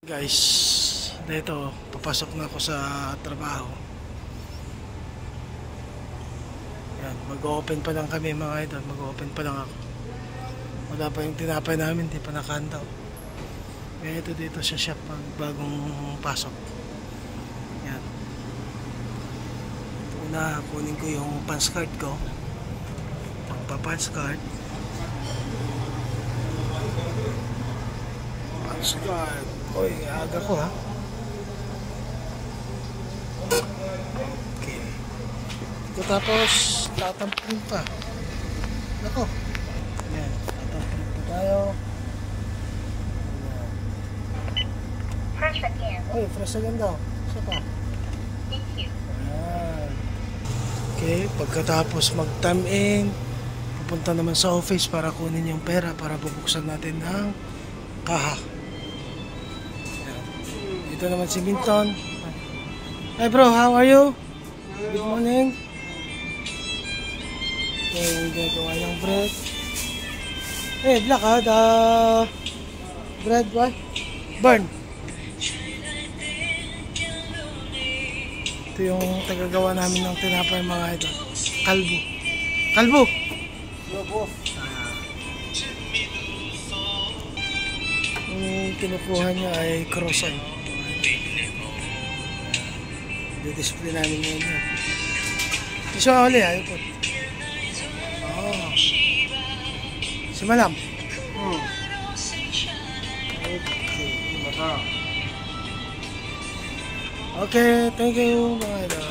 Guys, dito papasok na ako sa trabaho. Yan, mag-open pa lang kami mga idol, mag-open pa lang ako. Wala pa yung tinapay namin, di pa nakanta. Kaya ito dito sa shop pag bagong pasok. Yan. Una, kunin ko yung punch card ko. Pagpa-punch card. Punch card. Uy, aga ko ha. Okay. Tapos, tatampin pa. Nako. Yan, tatampin pa tayo. Fresh again. Uy, fresh again daw. Isa pa. Thank you. Ayan. Okay, pagkatapos mag-time in, pupunta naman sa office para kunin yung pera para bubuksan natin ang kaha. Ayan. Dito naman si Minton. Hey bro, how are you? Good morning. Okay, gagawa yung bread. Hey, black ha, the bread, what? Burn. Ito yung tagagawa namin ng tinapay mga ito. Kalbo. Kalbo! Lobo. Yung kinukuha niya ay croissant. Didisplay namin ngayon yan. Ito siya ulit, ayaw po. Oh. Si Malam. Okay, thank you mga ito.